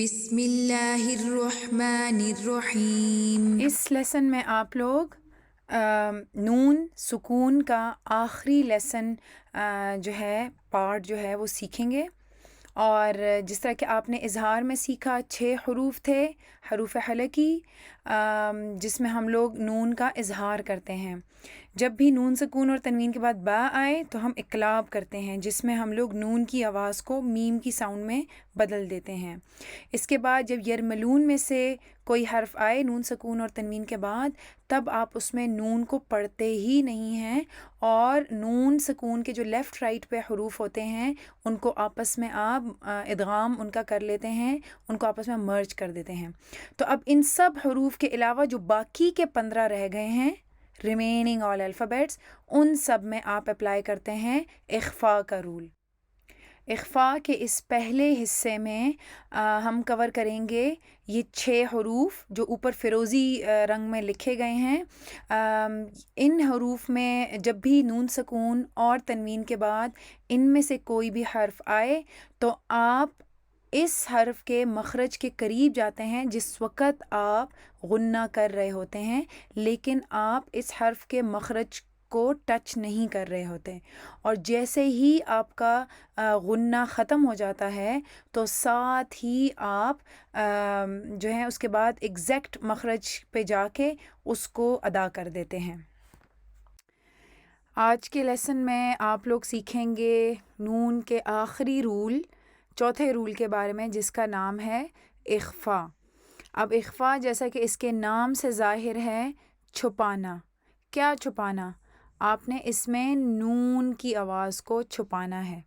بسم اللہ الرحمن الرحیم۔ اس لیسن میں آپ لوگ نون سکون کا آخری لیسن جو ہے پارٹ جو ہے وہ سیکھیں گے، اور جس طرح کہ آپ نے اظہار میں سیکھا 6 حروف تھے، حروف حلقی، جس میں ہم لوگ نون کا اظہار کرتے ہیں۔ جب بھی نون سکون اور تنوین کے بعد با آئے تو ہم اقلاب کرتے ہیں، جس میں ہم لوگ نون کی آواز کو میم کی ساؤنڈ میں بدل دیتے ہیں۔ اس کے بعد جب یرملون میں سے کوئی حرف آئے نون سکون اور تنوین کے بعد، تب آپ اس میں نون کو پڑھتے ہی نہیں ہیں، اور نون سکون کے جو لیفٹ رائٹ پہ حروف ہوتے ہیں ان کو آپس میں آپ ادغام ان کا کر لیتے ہیں، ان کو آپس میں مرج کر دیتے ہیں۔ تو اب ان سب حروف کے علاوہ جو باقی کے 15 رہ گئے ہیں، ریمیننگ آل الفابیٹس، ان سب میں آپ اپلائی کرتے ہیں اخفاء کا رول۔ اخفاء کے اس پہلے حصے میں ہم کور کریں گے یہ 6 حروف جو اوپر فیروزی رنگ میں لکھے گئے ہیں۔ ان حروف میں جب بھی نون سکون اور تنوین کے بعد ان میں سے کوئی بھی حرف آئے تو آپ اس حرف کے مخرج کے قریب جاتے ہیں جس وقت آپ غنہ کر رہے ہوتے ہیں، لیکن آپ اس حرف کے مخرج کو ٹچ نہیں کر رہے ہوتے، اور جیسے ہی آپ کا غنہ ختم ہو جاتا ہے تو ساتھ ہی آپ جو ہے اس کے بعد ایگزیکٹ مخرج پہ جا کے اس کو ادا کر دیتے ہیں۔ آج کے لیسن میں آپ لوگ سیکھیں گے نون کے آخری رول، چوتھے رول کے بارے میں، جس کا نام ہے اخفاء۔ اب اخفاء جیسا کہ اس کے نام سے ظاہر ہے، چھپانا۔ کیا چھپانا؟ آپ نے اس میں نون کی آواز کو چھپانا ہے۔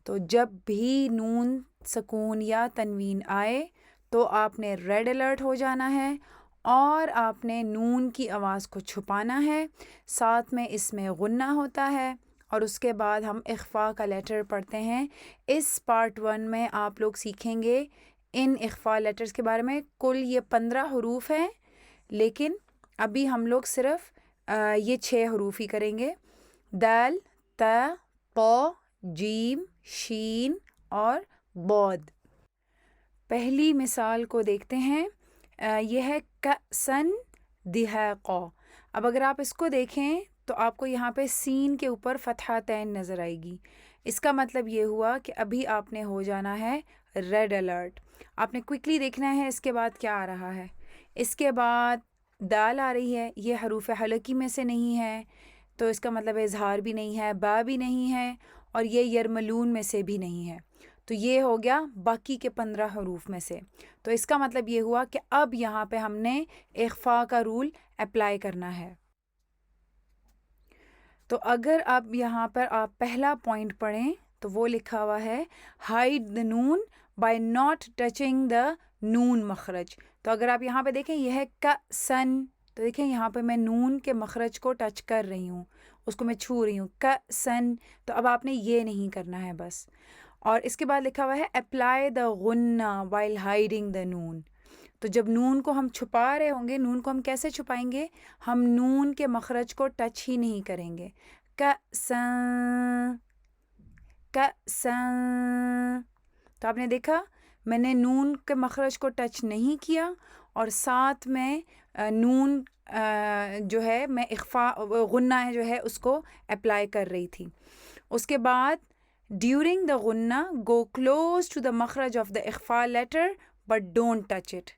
تو جب بھی نون سکون یا تنوین آئے تو آپ نے ریڈ الرٹ ہو جانا ہے، اور آپ نے نون کی آواز کو چھپانا ہے، ساتھ میں اس میں غنہ ہوتا ہے، اور اس کے بعد ہم اخفاء کا لیٹر پڑھتے ہیں۔ اس پارٹ 1 میں آپ لوگ سیکھیں گے ان اخفاء لیٹرز کے بارے میں۔ کل یہ 15 حروف ہیں، لیکن ابھی ہم لوگ صرف یہ 6 حروف ہی کریں گے: دال، تا، قا، جیم، شین اور ضاد۔ پہلی مثال کو دیکھتے ہیں، یہ ہے کأسن دہاقا۔ اب اگر آپ اس کو دیکھیں تو آپ کو یہاں پہ سین کے اوپر فتحتین نظر آئے گی۔ اس کا مطلب یہ ہوا کہ ابھی آپ نے ہو جانا ہے ریڈ الرٹ۔ آپ نے کوئکلی دیکھنا ہے اس کے بعد کیا آ رہا ہے۔ اس کے بعد دال آ رہی ہے، یہ حروف حلقی میں سے نہیں ہے، تو اس کا مطلب اظہار بھی نہیں ہے، با بھی نہیں ہے، اور یہ یرملون میں سے بھی نہیں ہے۔ تو یہ ہو گیا باقی کے 15 حروف میں سے۔ تو اس کا مطلب یہ ہوا کہ اب یہاں پہ ہم نے اخفاء کا رول اپلائی کرنا ہے۔ تو اگر اب یہاں پر آپ پہلا پوائنٹ پڑھیں تو وہ لکھا ہوا ہے ہائڈ دا نون بائی ناٹ ٹچنگ دا نون مخرج۔ تو اگر آپ یہاں پہ دیکھیں یہ ہے کأسن، تو دیکھیں یہاں پہ میں نون کے مخرج کو ٹچ کر رہی ہوں، اس کو میں چھو رہی ہوں، کأسن۔ تو اب آپ نے یہ نہیں کرنا ہے بس۔ اور اس کے بعد لکھا ہوا ہے اپلائی دا غنہ وائل ہائڈنگ دا نون۔ تو جب نون کو ہم چھپا رہے ہوں گے، نون کو ہم کیسے چھپائیں گے؟ ہم نون کے مخرج کو ٹچ ہی نہیں کریں گے۔ کأسن، کأسن۔ تو آپ نے دیکھا میں نے نون کے مخرج کو ٹچ نہیں کیا، اور ساتھ میں نون جو ہے میں اخفاء غنہ جو ہے اس کو اپلائی کر رہی تھی۔ اس کے بعد ڈیورنگ دا غنہ گو کلوز ٹو دا مخرج آف دا اخفاء letter but don't touch it.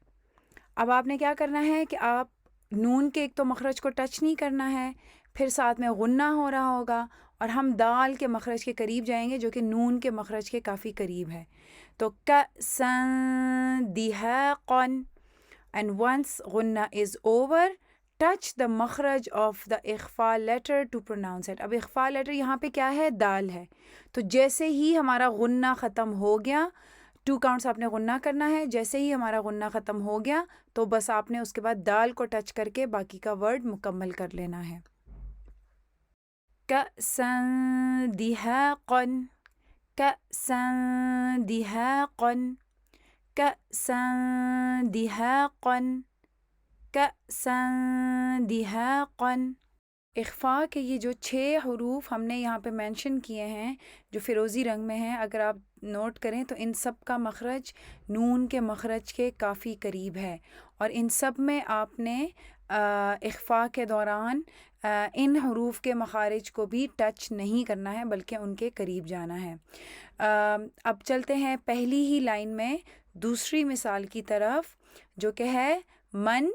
اب آپ نے کیا کرنا ہے کہ آپ نون کے ایک تو مخرج کو ٹچ نہیں کرنا ہے، پھر ساتھ میں غنہ ہو رہا ہوگا، اور ہم دال کے مخرج کے قریب جائیں گے جو کہ نون کے مخرج کے کافی قریب ہے۔ تو کأسن دہاقا، and once غنہ is over touch the مخرج of the اخفاء letter to pronounce it۔ اب اخفاء لیٹر یہاں پہ کیا ہے؟ دال ہے۔ تو جیسے ہی ہمارا غنہ ختم ہو گیا، 2 کاؤنٹس آپ نے غنہ کرنا ہے، جیسے ہی ہمارا غنہ ختم ہو گیا تو بس آپ نے اس کے بعد دال کو ٹچ کر کے باقی کا ورڈ مکمل کر لینا ہے۔ کأسن دہاقا، کأسن دہاقا، کأسن دہاقا، کأسن دہاقا۔ اخفاء کے یہ جو 6 حروف ہم نے یہاں پہ مینشن کیے ہیں جو فیروزی رنگ میں ہیں، اگر آپ نوٹ کریں تو ان سب کا مخرج نون کے مخرج کے کافی قریب ہے، اور ان سب میں آپ نے اخفاء کے دوران ان حروف کے مخارج کو بھی ٹچ نہیں کرنا ہے بلکہ ان کے قریب جانا ہے۔ اب چلتے ہیں پہلی ہی لائن میں دوسری مثال کی طرف، جو کہ ہے من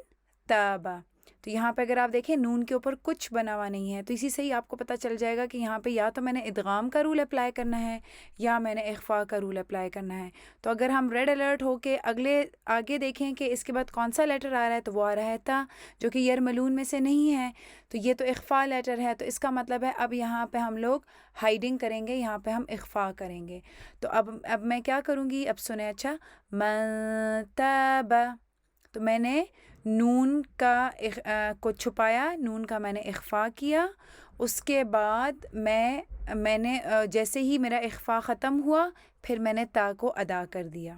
تابا۔ تو یہاں پہ اگر آپ دیکھیں نون کے اوپر کچھ بنا ہوا نہیں ہے، تو اسی سے ہی آپ کو پتہ چل جائے گا کہ یہاں پہ یا تو میں نے ادغام کا رول اپلائی کرنا ہے یا میں نے اخفاء کا رول اپلائی کرنا ہے۔ تو اگر ہم ریڈ الرٹ ہو کے آگے دیکھیں کہ اس کے بعد کون سا لیٹر آ رہا ہے، تو وہ آ رہا ہے تا، جو کہ یرملون میں سے نہیں ہے، تو یہ تو اخفاء لیٹر ہے، تو اس کا مطلب ہے اب یہاں پہ ہم لوگ ہائیڈنگ کریں گے، یہاں پہ ہم اخفاء کریں گے۔ تو اب میں کیا کروں گی، اب سنیں اچھا، من تابا، تو میں نے نون کا کو چھپایا، نون کا میں نے اخفاء کیا، اس کے بعد میں نے جیسے ہی میرا اخفاء ختم ہوا پھر میں نے تا کو ادا کر دیا،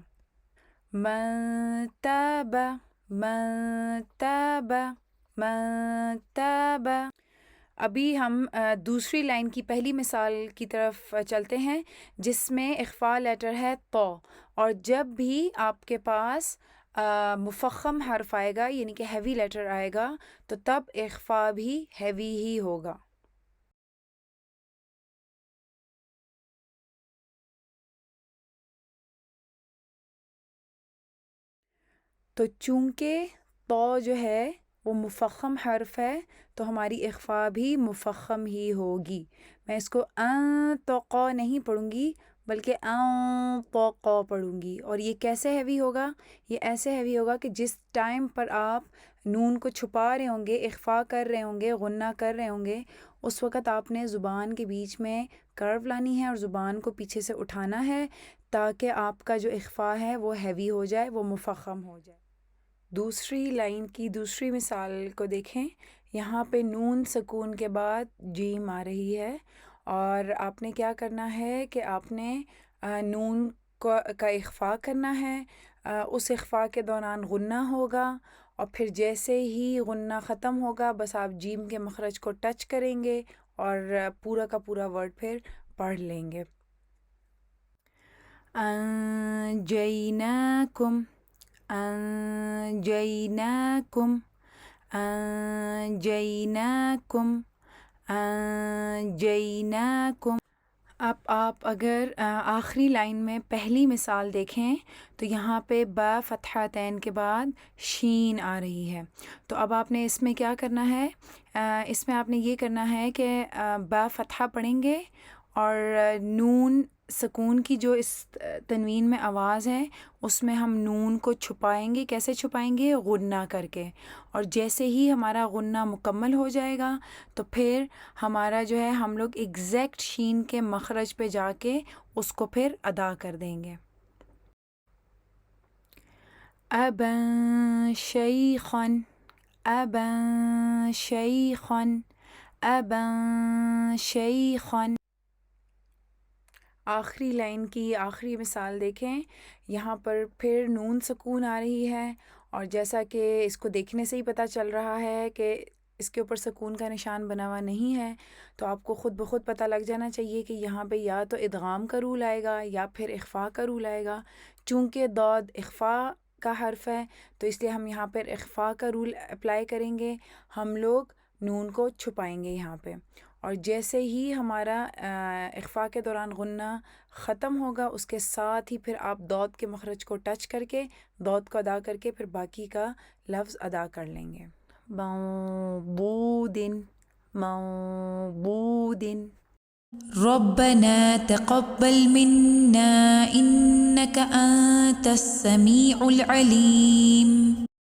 من تابا من تابا من تابا۔ ابھی ہم دوسری لائن کی پہلی مثال کی طرف چلتے ہیں جس میں اخفاء لیٹر ہے تو، اور جب بھی آپ کے پاس مفخم حرف آئے گا یعنی کہ ہیوی لیٹر آئے گا تو تب اخفاء بھی ہیوی ہی ہوگا۔ تو چونکہ تو جو ہے وہ مفخم حرف ہے تو ہماری اخفاء بھی مفخم ہی ہوگی۔ میں اس کو تو قو نہیں پڑھوں گی بلکہ تو قو پڑھوں گی، اور یہ کیسے ہیوی ہوگا، یہ ایسے ہیوی ہوگا کہ جس ٹائم پر آپ نون کو چھپا رہے ہوں گے، اخفاء کر رہے ہوں گے، غنہ کر رہے ہوں گے، اس وقت آپ نے زبان کے بیچ میں کرو لانی ہے اور زبان کو پیچھے سے اٹھانا ہے تاکہ آپ کا جو اخفاء ہے وہ ہیوی ہو جائے، وہ مفخم ہو جائے۔ دوسری لائن کی دوسری مثال کو دیکھیں، یہاں پہ نون سکون کے بعد جیم آ رہی ہے، اور آپ نے کیا کرنا ہے کہ آپ نے نون کا اخفاء کرنا ہے، اس اخفاء کے دوران غنہ ہوگا، اور پھر جیسے ہی غنہ ختم ہوگا بس آپ جیم کے مخرج کو ٹچ کریں گے اور پورا کا پورا ورڈ پھر پڑھ لیں گے۔ انجیناکم انجیناکم انجیناکم انجیناکم۔ اب آپ اگر آخری لائن میں پہلی مثال دیکھیں تو یہاں پہ با فتحتین کے بعد شین آ رہی ہے، تو اب آپ نے اس میں کیا کرنا ہے، اس میں آپ نے یہ کرنا ہے کہ با فتحہ پڑھیں گے اور نون سکون کی جو اس تنوین میں آواز ہے اس میں ہم نون کو چھپائیں گے۔ کیسے چھپائیں گے؟ غنہ کر کے، اور جیسے ہی ہمارا غنہ مکمل ہو جائے گا تو پھر ہمارا جو ہے ہم لوگ ایگزیکٹ شین کے مخرج پہ جا کے اس کو پھر ادا کر دیں گے۔ ابا شیخن ابا شیخن ابا شیخن۔ آخری لائن کی آخری مثال دیکھیں، یہاں پر پھر نون سکون آ رہی ہے، اور جیسا کہ اس کو دیکھنے سے ہی پتہ چل رہا ہے کہ اس کے اوپر سکون کا نشان بنا ہوا نہیں ہے، تو آپ کو خود بخود پتہ لگ جانا چاہیے کہ یہاں پہ یا تو ادغام کا رول آئے گا یا پھر اخفاء کا رول آئے گا۔ چونکہ ضاد اخفاء کا حرف ہے تو اس لیے ہم یہاں پر اخفاء کا رول اپلائی کریں گے، ہم لوگ نون کو چھپائیں گے یہاں پہ، اور جیسے ہی ہمارا اخفاء کے دوران غنہ ختم ہوگا اس کے ساتھ ہی پھر آپ ضاد کے مخرج کو ٹچ کر کے ضاد کو ادا کر کے پھر باقی کا لفظ ادا کر لیں گے۔ موعود موعود۔ ربنا تقبل منا إنك أنت السميع العليم